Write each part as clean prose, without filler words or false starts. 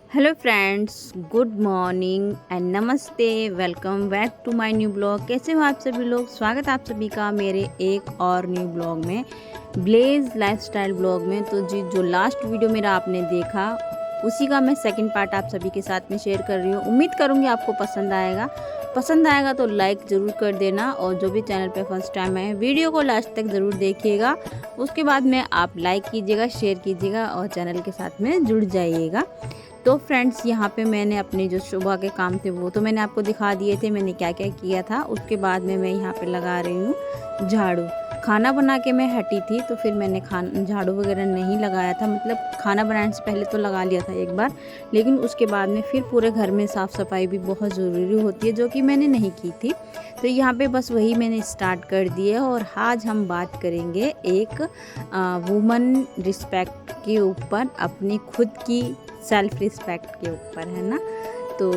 Hello friends, good morning and namaste. Welcome back to my new blog. कैसे हो आप सभी लोग? स्वागत है आप सभी का मेरे एक और न्यू ब्लॉग में, ब्लेज लाइफस्टाइल ब्लॉग में। तो जी, जो लास्ट वीडियो मेरा आपने देखा उसी का मैं सेकंड पार्ट आप सभी के साथ में शेयर कर रही हूँ। उम्मीद करूँगी आपको पसंद आएगा तो लाइक ज़रूर कर देना, और जो भी चैनल पे फर्स्ट टाइम है वीडियो को लास्ट तक ज़रूर देखिएगा। उसके बाद में आप लाइक कीजिएगा, शेयर कीजिएगा और चैनल के साथ में जुड़ जाइएगा। तो फ्रेंड्स, यहाँ पे मैंने अपने जो सुबह के काम थे वो तो मैंने आपको दिखा दिए थे, मैंने क्या क्या किया था। उसके बाद में मैं यहाँ पे लगा रही हूँ झाड़ू। खाना बना के मैं हटी थी तो फिर मैंने झाड़ू वगैरह नहीं लगाया था, मतलब खाना बनाने से पहले तो लगा लिया था एक बार, लेकिन उसके बाद में फिर पूरे घर में साफ़ सफाई भी बहुत ज़रूरी होती है, जो कि मैंने नहीं की थी। तो यहाँ पे बस वही मैंने स्टार्ट कर दिए। और आज हम बात करेंगे एक वुमन रिस्पेक्ट के ऊपर, अपनी खुद की सेल्फ रिस्पेक्ट के ऊपर, है ना। तो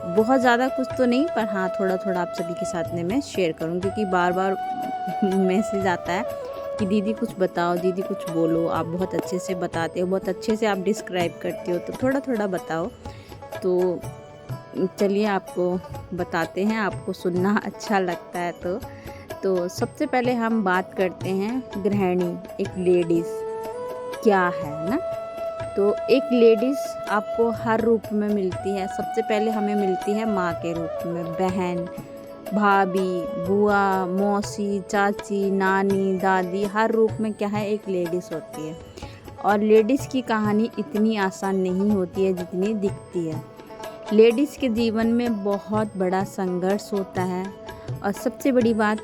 बहुत ज़्यादा कुछ तो नहीं, पर हाँ थोड़ा थोड़ा आप सभी के साथ में मैं शेयर करूँ, क्योंकि बार बार मैसेज आता है कि दीदी कुछ बताओ, दीदी कुछ बोलो। आप बहुत अच्छे से बताते हो, बहुत अच्छे से आप डिस्क्राइब करते हो, तो थोड़ा थोड़ा बताओ। तो चलिए आपको बताते हैं, आपको सुनना अच्छा लगता है तो सबसे पहले हम बात करते हैं गृहिणी, एक लेडीज़ क्या है ना। तो एक लेडीज़ आपको हर रूप में मिलती है। सबसे पहले हमें मिलती है माँ के रूप में, बहन, भाभी, बुआ, मौसी, चाची, नानी, दादी, हर रूप में क्या है, एक लेडीज़ होती है। और लेडीज़ की कहानी इतनी आसान नहीं होती है जितनी दिखती है। लेडीज़ के जीवन में बहुत बड़ा संघर्ष होता है, और सबसे बड़ी बात,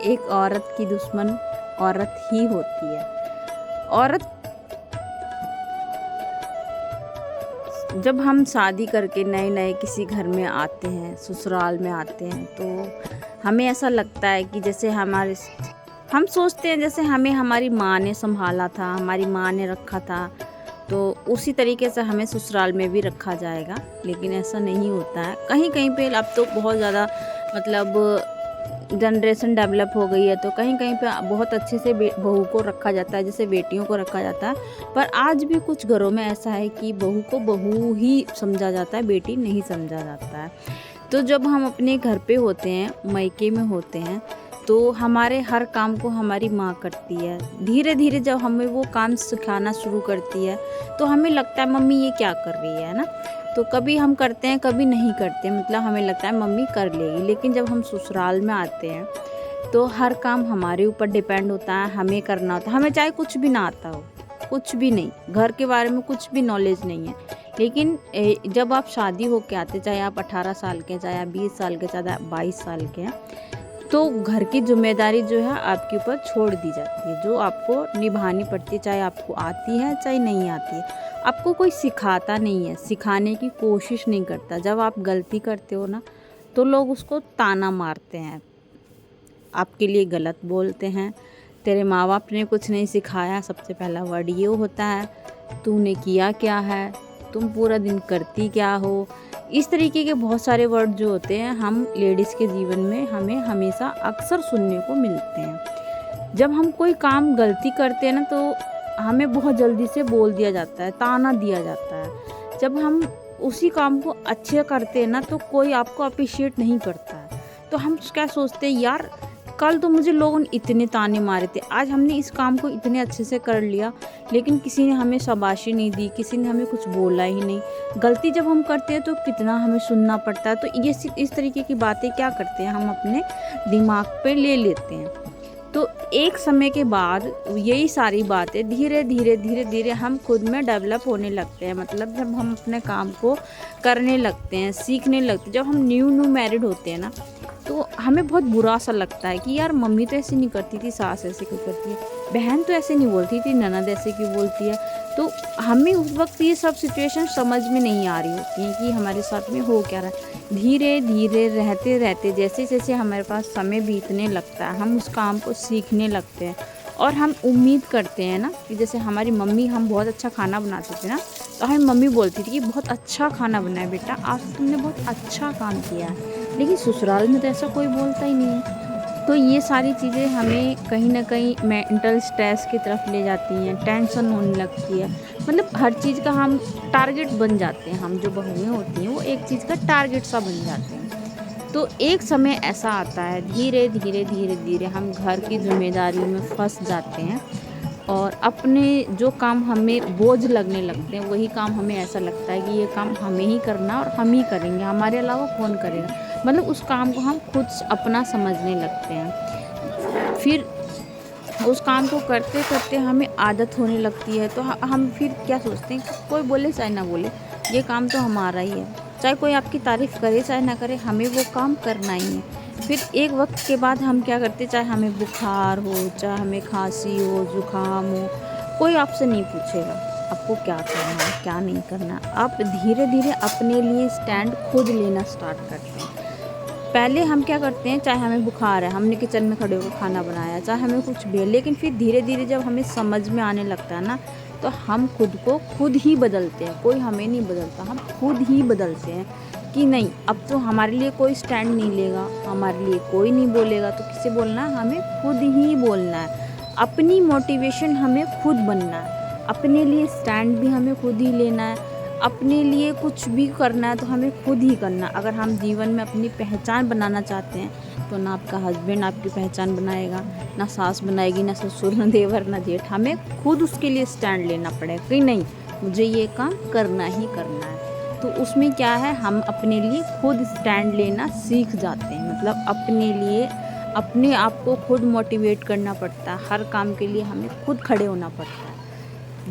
एक औरत की दुश्मन औरत ही होती है। औरत, जब हम शादी करके नए नए किसी घर में आते हैं, ससुराल में आते हैं, तो हमें ऐसा लगता है कि जैसे हम सोचते हैं जैसे हमें हमारी माँ ने संभाला था, हमारी माँ ने रखा था, तो उसी तरीके से हमें ससुराल में भी रखा जाएगा। लेकिन ऐसा नहीं होता है। कहीं कहीं पे अब तो बहुत ज़्यादा, मतलब जनरेशन डेवलप हो गई है, तो कहीं कहीं पे बहुत अच्छे से बहू को रखा जाता है, जैसे बेटियों को रखा जाता है। पर आज भी कुछ घरों में ऐसा है कि बहू को बहू ही समझा जाता है, बेटी नहीं समझा जाता है। तो जब हम अपने घर पे होते हैं, मायके में होते हैं, तो हमारे हर काम को हमारी माँ करती है। धीरे धीरे जब हमें वो काम सिखाना शुरू करती है, तो हमें लगता है मम्मी ये क्या कर रही है ना। तो कभी हम करते हैं, कभी नहीं करते, मतलब हमें लगता है मम्मी कर लेगी। लेकिन जब हम ससुराल में आते हैं तो हर काम हमारे ऊपर डिपेंड होता है, हमें करना होता है। हमें चाहे कुछ भी ना आता हो, कुछ भी नहीं, घर के बारे में कुछ भी नॉलेज नहीं है, लेकिन जब आप शादी होके आते, चाहे आप 18 साल के, चाहे आप 20 साल के, चाहे आप 22 साल के हैं, तो घर की जिम्मेदारी जो है आपके ऊपर छोड़ दी जाती है, जो आपको निभानी पड़ती है, चाहे आपको आती है चाहे नहीं आती है। आपको कोई सिखाता नहीं है, सिखाने की कोशिश नहीं करता। जब आप गलती करते हो ना, तो लोग उसको ताना मारते हैं, आपके लिए गलत बोलते हैं। तेरे माँ बाप ने कुछ नहीं सिखाया, सबसे पहला वर्ड ये होता है, तूने किया क्या है, तुम पूरा दिन करती क्या हो। इस तरीके के बहुत सारे वर्ड जो होते हैं, हम लेडीज़ के जीवन में हमें हमेशा अक्सर सुनने को मिलते हैं। जब हम कोई काम गलती करते हैं ना, तो हमें बहुत जल्दी से बोल दिया जाता है, ताना दिया जाता है। जब हम उसी काम को अच्छे करते हैं ना, तो कोई आपको अप्रिशिएट नहीं करता है। तो हम क्या सोचते हैं, यार कल तो मुझे लोगों ने इतने ताने मारे थे, आज हमने इस काम को इतने अच्छे से कर लिया, लेकिन किसी ने हमें शाबाशी नहीं दी, किसी ने हमें कुछ बोला ही नहीं। गलती जब हम करते हैं तो कितना हमें सुनना पड़ता है। तो ये इस तरीके की बातें क्या करते हैं, हम अपने दिमाग पे ले लेते हैं। तो एक समय के बाद यही सारी बातें धीरे धीरे धीरे धीरे हम खुद में डेवलप होने लगते हैं। मतलब जब हम अपने काम को करने लगते हैं, सीखने लगते हैं, जब हम न्यू मैरिड होते हैं ना, तो हमें बहुत बुरा सा लगता है कि यार मम्मी तो ऐसे नहीं करती थी, सास ऐसे क्यों करती है, बहन तो ऐसे नहीं बोलती थी, ननद ऐसे क्यों बोलती है। तो हमें उस वक्त ये सब सिचुएशन समझ में नहीं आ रही होती हैं कि हमारे साथ में हो क्या रहा है। धीरे धीरे रहते रहते, जैसे जैसे हमारे पास समय बीतने लगता है, हम उस काम को सीखने लगते हैं, और हम उम्मीद करते हैं ना कि जैसे हमारी मम्मी, हम बहुत अच्छा खाना बनाते थे ना, तो हमें मम्मी बोलती थी कि बहुत अच्छा खाना बनाया बेटा, आज तुमने बहुत अच्छा काम किया है। लेकिन ससुराल में तो ऐसा कोई बोलता ही नहीं है। तो ये सारी चीज़ें हमें कहीं न कहीं मेंटल स्ट्रेस की तरफ ले जाती हैं, टेंशन होने लगती है। मतलब हर चीज़ का हम टारगेट बन जाते हैं, हम जो बहुएँ होती हैं वो एक चीज़ का टारगेट सा बन जाते हैं। तो एक समय ऐसा आता है धीरे-धीरे हम घर की ज़िम्मेदारियों में फँस जाते हैं और अपने जो काम हमें बोझ लगने लगते हैं वही काम हमें ऐसा लगता है कि ये काम हमें ही करना और हम ही करेंगे, हमारे अलावा कौन करेगा। मतलब उस काम को हम खुद अपना समझने लगते हैं। फिर उस काम को करते-करते हमें आदत होने लगती है, तो हम फिर क्या सोचते हैं कि कोई बोले चाहे ना बोले, ये काम तो हमारा ही है। चाहे कोई आपकी तारीफ़ करे चाहे ना करे, हमें वो काम करना ही है। फिर एक वक़्त के बाद हम क्या करते हैं, चाहे हमें बुखार हो, चाहे हमें खाँसी हो, ज़ुकाम हो, कोई आपसे नहीं पूछेगा आपको क्या करना है, क्या नहीं करना। आप धीरे-धीरे अपने लिए स्टैंड खुद लेना स्टार्ट करते हैं। पहले हम क्या करते हैं, चाहे हमें बुखार है, हमने किचन में खड़े होकर खाना बनाया, चाहे हमें कुछ भी है, लेकिन फिर धीरे-धीरे जब हमें समझ में आने लगता है ना, तो हम खुद को खुद ही बदलते हैं। कोई हमें नहीं बदलता, हम खुद ही बदलते हैं कि नहीं, अब तो हमारे लिए कोई स्टैंड नहीं लेगा, हमारे लिए कोई नहीं बोलेगा, तो किसे बोलना है, हमें खुद ही बोलना है। अपनी मोटिवेशन हमें खुद बनना है, अपने लिए स्टैंड भी हमें खुद ही लेना है, अपने लिए कुछ भी करना है तो हमें खुद ही करना। अगर हम जीवन में अपनी पहचान बनाना चाहते हैं तो ना आपका हस्बैंड आपकी पहचान बनाएगा, ना सास बनाएगी, ना ससुर, ना देवर, ना जेठ। हमें खुद उसके लिए स्टैंड लेना पड़ेगा कि नहीं, मुझे ये काम करना ही करना है। तो उसमें क्या है, हम अपने लिए खुद स्टैंड लेना सीख जाते हैं। मतलब अपने लिए अपने आप को खुद मोटिवेट करना पड़ता है, हर काम के लिए हमें खुद खड़े होना पड़ता है।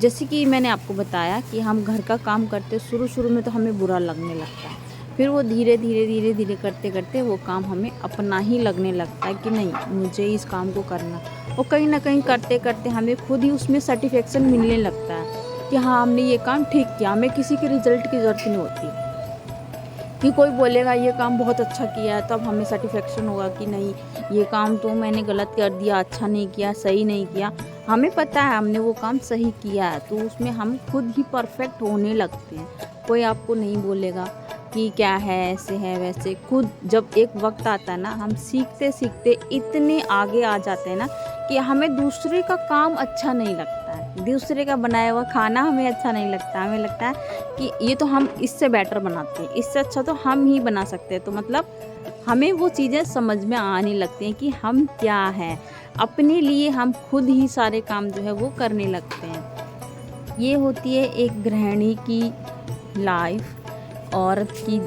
जैसे कि मैंने आपको बताया कि हम घर का काम करते शुरू में तो हमें बुरा लगने लगता है, फिर वो धीरे करते वो काम हमें अपना ही लगने लगता है कि नहीं, मुझे इस काम को करना। और कहीं ना कहीं करते हमें खुद ही उसमें सेटिस्फेक्शन मिलने लगता है कि हाँ, हमने ये काम ठीक किया। हमें किसी के रिजल्ट की ज़रूरत नहीं होती कि कोई बोलेगा ये काम बहुत अच्छा किया है, तब हमें सेटिस्फेक्शन होगा कि नहीं, ये काम तो मैंने गलत कर दिया, अच्छा नहीं किया, सही नहीं किया। हमें पता है हमने वो काम सही किया है, तो उसमें हम खुद ही परफेक्ट होने लगते हैं। कोई आपको नहीं बोलेगा कि क्या है, ऐसे है वैसे। खुद जब एक वक्त आता है ना, हम सीखते इतने आगे आ जाते हैं ना कि हमें दूसरे का काम अच्छा नहीं लगता है, दूसरे का बनाया हुआ खाना हमें अच्छा नहीं लगता। हमें लगता है कि ये तो हम इससे बेटर बनाते हैं, इससे अच्छा तो हम ही बना सकते हैं। तो मतलब हमें वो चीज़ें समझ में आने लगती हैं कि हम क्या हैं। अपने लिए हम खुद ही सारे काम जो है वो करने लगते हैं। ये होती है एक गृहिणी की लाइफ, औरत की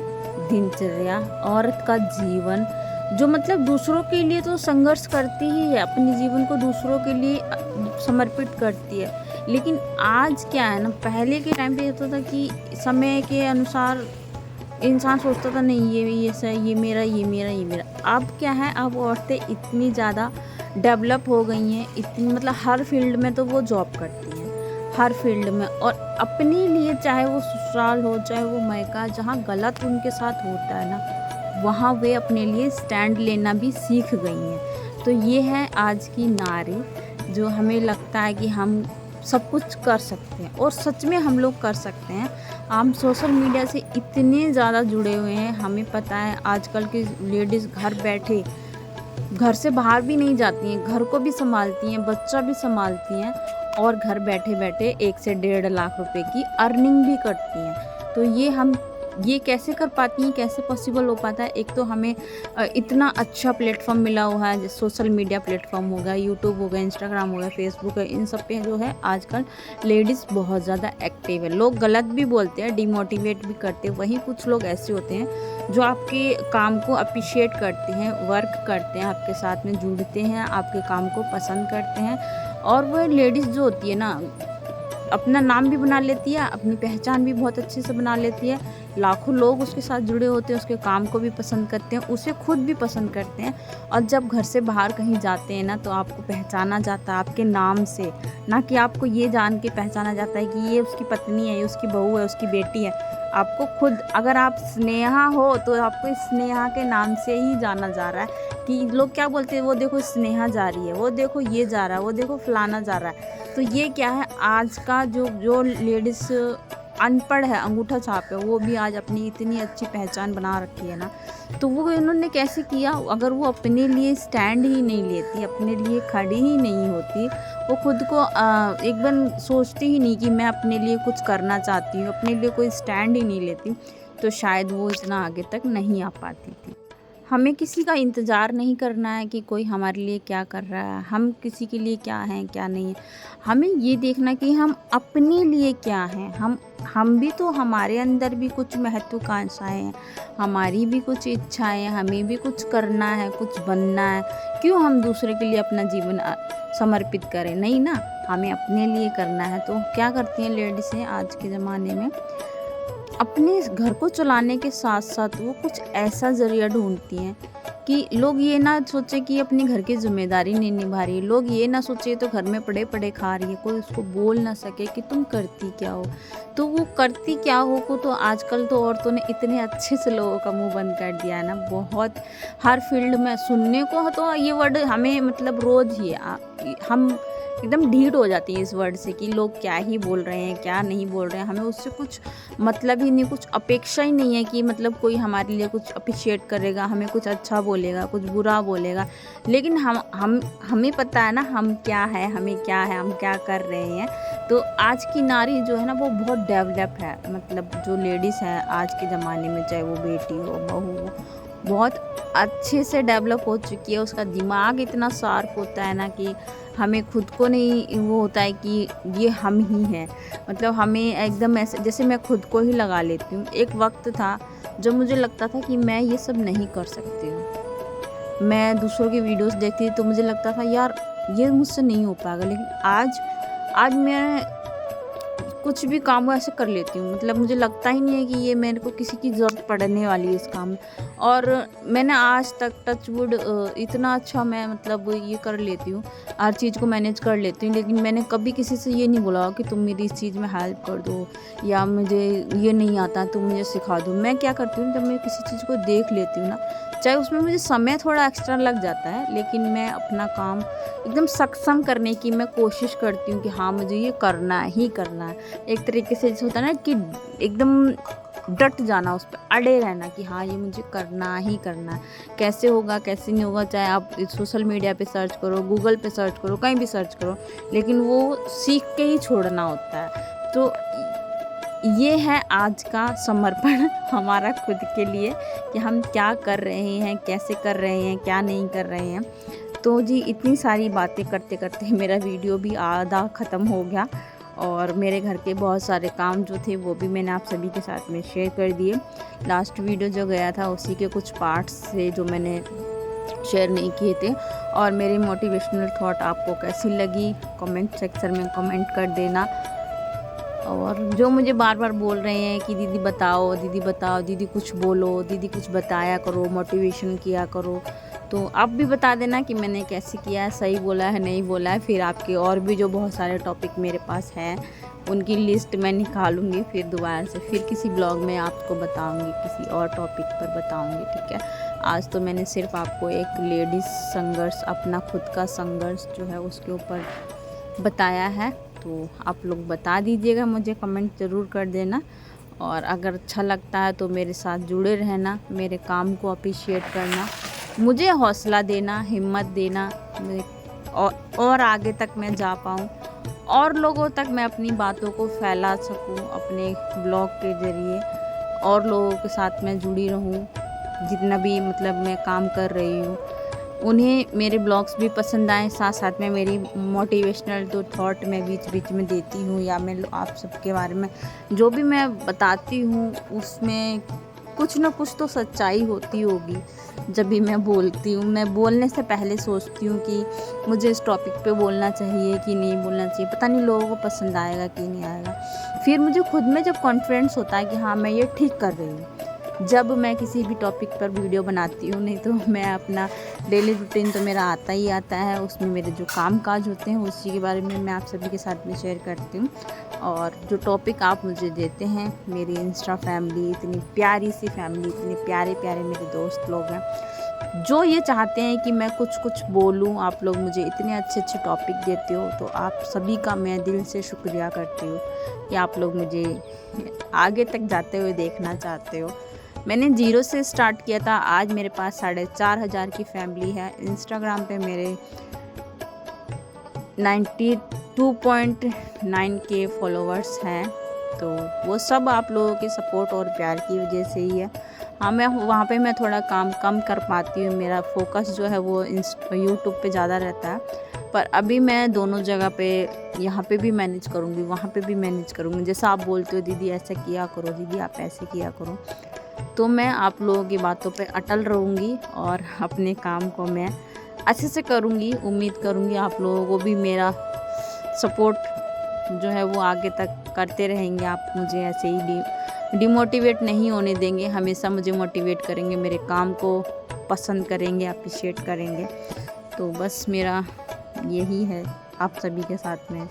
दिनचर्या, औरत का जीवन, जो मतलब दूसरों के लिए तो संघर्ष करती ही है, अपने जीवन को दूसरों के लिए समर्पित करती है। लेकिन आज क्या है ना, पहले के टाइम पे होता था कि समय के अनुसार इंसान सोचता था नहीं, ये सही, ये मेरा। अब क्या है, अब औरतें इतनी ज़्यादा डेवलप हो गई हैं, इतनी मतलब हर फील्ड में तो वो जॉब करती हैं, हर फील्ड में। और अपने लिए, चाहे वो ससुराल हो चाहे वो मायका, जहाँ गलत उनके साथ होता है ना, वहाँ वे अपने लिए स्टैंड लेना भी सीख गई हैं। तो ये है आज की नारी, जो हमें लगता है कि हम सब कुछ कर सकते हैं, और सच में हम लोग कर सकते हैं। हम सोशल मीडिया से इतने ज़्यादा जुड़े हुए हैं, हमें पता है आजकल की लेडीज़ घर बैठे, घर से बाहर भी नहीं जाती हैं, घर को भी संभालती हैं, बच्चा भी संभालती हैं, और घर बैठे 1 से 1.5 लाख रुपए की अर्निंग भी करती हैं। तो ये कैसे कर पाती हैं, कैसे पॉसिबल हो पाता है? एक तो हमें इतना अच्छा प्लेटफॉर्म मिला हुआ है, जैसे सोशल मीडिया प्लेटफॉर्म हो गया, यूट्यूब हो गया, इंस्टाग्राम हो गया, फेसबुक है, इन सब पे जो है आजकल लेडीज़ बहुत ज़्यादा एक्टिव है। लोग गलत भी बोलते हैं, डिमोटिवेट भी करते हैं, वहीं कुछ लोग ऐसे होते हैं जो आपके काम को अप्रिशिएट करते हैं, वर्क करते हैं, आपके साथ में जुड़ते हैं, आपके काम को पसंद करते हैं। और वो लेडीज़ जो होती है ना, अपना नाम भी बना लेती है, अपनी पहचान भी बहुत अच्छे से बना लेती है, लाखों लोग उसके साथ जुड़े होते हैं, उसके काम को भी पसंद करते हैं, उसे खुद भी पसंद करते हैं। और जब घर से बाहर कहीं जाते हैं ना, तो आपको पहचाना जाता है आपके नाम से, ना कि आपको ये जान के पहचाना जाता है कि ये उसकी पत्नी है, ये उसकी बहू है, उसकी बेटी है। आपको खुद, अगर आप स्नेहा हो तो आपको स्नेहा के नाम से ही जाना जा रहा है। कि लोग क्या बोलते हैं, वो देखो स्नेहा जा रही है, वो देखो ये जा रहा है, वो देखो फलाना जा रहा है। तो ये क्या है, आज का जो लेडीज़ अनपढ़ है, अंगूठा छाप है, वो भी आज अपनी इतनी अच्छी पहचान बना रखी है ना। तो वो इन्होंने कैसे किया? अगर वो अपने लिए स्टैंड ही नहीं लेती, अपने लिए खड़ी ही नहीं होती, वो खुद को एक बार सोचती ही नहीं कि मैं अपने लिए कुछ करना चाहती हूँ, अपने लिए कोई स्टैंड ही नहीं लेती, तो शायद वो इतना आगे तक नहीं आ पाती थी। हमें किसी का इंतज़ार नहीं करना है कि कोई हमारे लिए क्या कर रहा है, हम किसी के लिए क्या हैं क्या नहीं है। हमें ये देखना कि हम अपने लिए क्या हैं। हम भी तो, हमारे अंदर भी कुछ महत्वाकांक्षाएँ हैं, हमारी भी कुछ इच्छाएँ हैं, हमें भी कुछ करना है, कुछ बनना है। क्यों हम दूसरे के लिए अपना जीवन समर्पित करें? नहीं ना, हमें अपने लिए करना है। तो क्या करती हैं लेडीज़ें आज के ज़माने में? अपने घर को चलाने के साथ साथ वो कुछ ऐसा ज़रिया ढूंढती हैं कि लोग ये ना सोचे कि अपने घर की जिम्मेदारी नहीं निभा रही है, लोग ये ना सोचे तो घर में पड़े पड़े खा रही है, कोई उसको बोल ना सके कि तुम करती क्या हो। तो वो करती क्या हो को तो आजकल तो औरतों ने इतने अच्छे से लोगों का मुंह बंद कर दिया है ना, बहुत हर फील्ड में सुनने को तो ये वर्ड हमें मतलब रोज़ ही हम एकदम ढीठ हो जाती है इस वर्ड से कि लोग क्या ही बोल रहे हैं क्या नहीं बोल रहे हैं। हमें उससे कुछ मतलब ही नहीं, कुछ अपेक्षा ही नहीं है कि मतलब कोई हमारे लिए कुछ अप्रिशिएट करेगा, हमें कुछ अच्छा बोलेगा, कुछ बुरा बोलेगा। लेकिन हमें पता है ना हम क्या है, हमें क्या है, हम क्या कर रहे हैं। तो आज की नारी जो है ना वो बहुत डेवलप है, मतलब जो लेडीज़ है आज के ज़माने में, चाहे वो बेटी हो बहू हो, बहुत अच्छे से डेवलप हो चुकी है। उसका दिमाग इतना शार्प होता है ना कि हमें खुद को नहीं वो होता है कि ये हम ही हैं। मतलब हमें एकदम ऐसे जैसे मैं खुद को ही लगा लेती हूँ। एक वक्त था जब मुझे लगता था कि मैं ये सब नहीं कर सकती हूँ। मैं दूसरों की वीडियोस देखती थी तो मुझे लगता था यार ये मुझसे नहीं हो पाएगा। लेकिन आज मैं कुछ भी काम वो ऐसे कर लेती हूँ। मतलब मुझे लगता ही नहीं है कि ये मेरे को किसी की ज़रूरत पड़ने वाली है इस काम में। और मैंने आज तक टचवुड इतना अच्छा मैं मतलब ये कर लेती हूँ, हर चीज़ को मैनेज कर लेती हूँ। लेकिन मैंने कभी किसी से ये नहीं बोला कि तुम मेरी इस चीज़ में हेल्प कर दो, या मुझे ये नहीं आता तुम मुझे सिखा दो। मैं क्या करती हूँ, जब मैं किसी चीज़ को देख लेती हूँ ना, चाहे उसमें मुझे समय थोड़ा एक्स्ट्रा लग जाता है, लेकिन मैं अपना काम एकदम सक्षम करने की मैं कोशिश करती हूँ कि हाँ मुझे ये करना ही करना है। एक तरीके से जैसे होता है ना कि एकदम डट जाना, उस पर अड़े रहना कि हाँ ये मुझे करना ही करना है। कैसे होगा कैसे नहीं होगा, चाहे आप सोशल मीडिया पे सर्च करो, गूगल पे सर्च करो, कहीं भी सर्च करो, लेकिन वो सीख के ही छोड़ना होता है। तो ये है आज का समर्पण हमारा खुद के लिए कि हम क्या कर रहे हैं, कैसे कर रहे हैं, क्या नहीं कर रहे हैं। तो जी इतनी सारी बातें करते करते मेरा वीडियो भी आधा ख़त्म हो गया, और मेरे घर के बहुत सारे काम जो थे वो भी मैंने आप सभी के साथ में शेयर कर दिए। लास्ट वीडियो जो गया था उसी के कुछ पार्ट्स थे जो मैंने शेयर नहीं किए थे। और मेरी मोटिवेशनल थॉट आपको कैसी लगी कमेंट सेक्शन में कमेंट कर देना। और जो मुझे बार बार बोल रहे हैं कि दीदी बताओ, दीदी बताओ, दीदी कुछ बोलो, दीदी कुछ बताया करो, मोटिवेशन किया करो, तो आप भी बता देना कि मैंने कैसे किया है, सही बोला है नहीं बोला है। फिर आपके और भी जो बहुत सारे टॉपिक मेरे पास हैं उनकी लिस्ट मैं निकालूंगी, फिर दोबारा से फिर किसी ब्लॉग में आपको बताऊंगी, किसी और टॉपिक पर बताऊंगी, ठीक है। आज तो मैंने सिर्फ आपको एक लेडीज़ संघर्ष, अपना खुद का संघर्ष जो है उसके ऊपर बताया है। तो आप लोग बता दीजिएगा, मुझे कमेंट ज़रूर कर देना। और अगर अच्छा लगता है तो मेरे साथ जुड़े रहना, मेरे काम को अप्रिशिएट करना, मुझे हौसला देना, हिम्मत देना, और आगे तक मैं जा पाऊँ और लोगों तक मैं अपनी बातों को फैला सकूँ अपने ब्लॉग के ज़रिए, और लोगों के साथ मैं जुड़ी रहूँ। जितना भी मतलब मैं काम कर रही हूँ उन्हें मेरे ब्लॉग्स भी पसंद आए, साथ साथ में मेरी मोटिवेशनल जो थॉट मैं बीच बीच में देती हूँ, या मैं आप सबके बारे में जो भी मैं बताती हूँ उसमें कुछ ना कुछ तो सच्चाई होती होगी। जब भी मैं बोलती हूँ, मैं बोलने से पहले सोचती हूँ कि मुझे इस टॉपिक पे बोलना चाहिए कि नहीं बोलना चाहिए, पता नहीं लोगों को पसंद आएगा कि नहीं आएगा। फिर मुझे खुद में जब कॉन्फिडेंस होता है कि हाँ मैं ये ठीक कर रही हूँ, जब मैं किसी भी टॉपिक पर वीडियो बनाती हूँ। नहीं तो मैं अपना डेली रूटीन तो मेरा आता ही आता है, उसमें मेरे जो काम काज होते हैं उसी के बारे में मैं आप सभी के साथ में शेयर करती हूँ। और जो टॉपिक आप मुझे देते हैं, मेरी इंस्टा फैमिली, इतनी प्यारी सी फैमिली, इतने प्यारे प्यारे मेरे दोस्त लोग हैं जो ये चाहते हैं कि मैं कुछ कुछ बोलूं, आप लोग मुझे इतने अच्छे अच्छे टॉपिक देते हो, तो आप सभी का मैं दिल से शुक्रिया करती हूँ कि आप लोग मुझे आगे तक जाते हुए देखना चाहते हो। मैंने 0 से स्टार्ट किया था, आज मेरे पास 4,500 की फैमिली है। इंस्टाग्राम पे मेरे 92.9K फॉलोवर्स हैं। तो वो सब आप लोगों के सपोर्ट और प्यार की वजह से ही है। हाँ, मैं वहाँ पे मैं थोड़ा काम कम कर पाती हूँ, मेरा फोकस जो है वो यूट्यूब पे ज़्यादा रहता है। पर अभी मैं दोनों जगह पे, यहाँ पे भी मैनेज करूँगी, वहाँ पे भी मैनेज करूँगी। जैसा आप बोलते हो दीदी ऐसा किया करो, दीदी आप ऐसे किया करो, तो मैं आप लोगों की बातों पे अटल रहूँगी और अपने काम को मैं अच्छे से करूँगी। उम्मीद करूँगी आप लोगों को भी मेरा सपोर्ट जो है वो आगे तक करते रहेंगे। आप मुझे ऐसे ही डिमोटिवेट नहीं होने देंगे, हमेशा मुझे मोटिवेट करेंगे, मेरे काम को पसंद करेंगे, अप्रिशिएट करेंगे। तो बस मेरा यही है, आप सभी के साथ में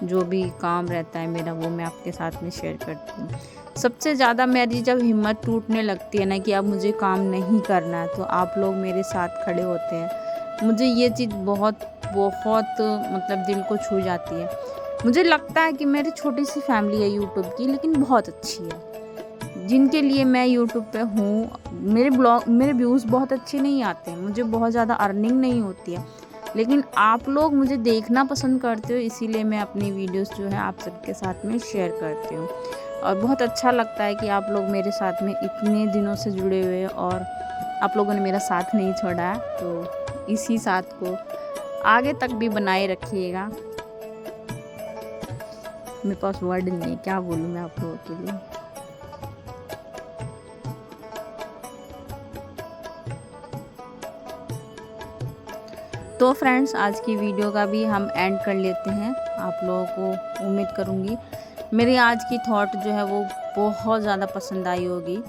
जो भी काम रहता है मेरा वो मैं आपके साथ में शेयर करती हूँ। सबसे ज़्यादा मेरी जब हिम्मत टूटने लगती है ना कि अब मुझे काम नहीं करना है, तो आप लोग मेरे साथ खड़े होते हैं। मुझे ये चीज़ बहुत बहुत मतलब दिल को छू जाती है। मुझे लगता है कि मेरी छोटी सी फैमिली है यूट्यूब की, लेकिन बहुत अच्छी है, जिनके लिए मैं यूट्यूब पे हूँ। मेरे व्यूज़ बहुत अच्छे नहीं आते हैं, मुझे बहुत ज़्यादा अर्निंग नहीं होती है, लेकिन आप लोग मुझे देखना पसंद करते हो, इसीलिए मैं अपनी वीडियोस जो है आप सबके साथ में शेयर करती हूँ। और बहुत अच्छा लगता है कि आप लोग मेरे साथ में इतने दिनों से जुड़े हुए हैं और आप लोगों ने मेरा साथ नहीं छोड़ा है। तो इसी साथ को आगे तक भी बनाए रखिएगा। मेरे पास वर्ड नहीं है, क्या बोलूँ मैं आप लोगों के लिए। तो फ्रेंड्स, आज की वीडियो का भी हम एंड कर लेते हैं। आप लोगों को उम्मीद करूँगी मेरी आज की थॉट जो है वो बहुत ज़्यादा पसंद आई होगी,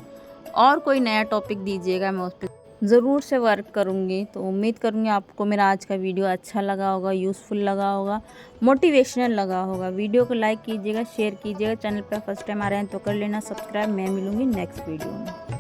और कोई नया टॉपिक दीजिएगा, मैं उस पर ज़रूर से वर्क करूँगी। तो उम्मीद करूँगी आपको मेरा आज का वीडियो अच्छा लगा होगा, यूज़फुल लगा होगा, मोटिवेशनल लगा होगा। वीडियो को लाइक कीजिएगा, शेयर कीजिएगा। चैनल पर फर्स्ट टाइम आ रहे हैं तो कर लेना सब्सक्राइब। मैं मिलूँगी नेक्स्ट वीडियो में।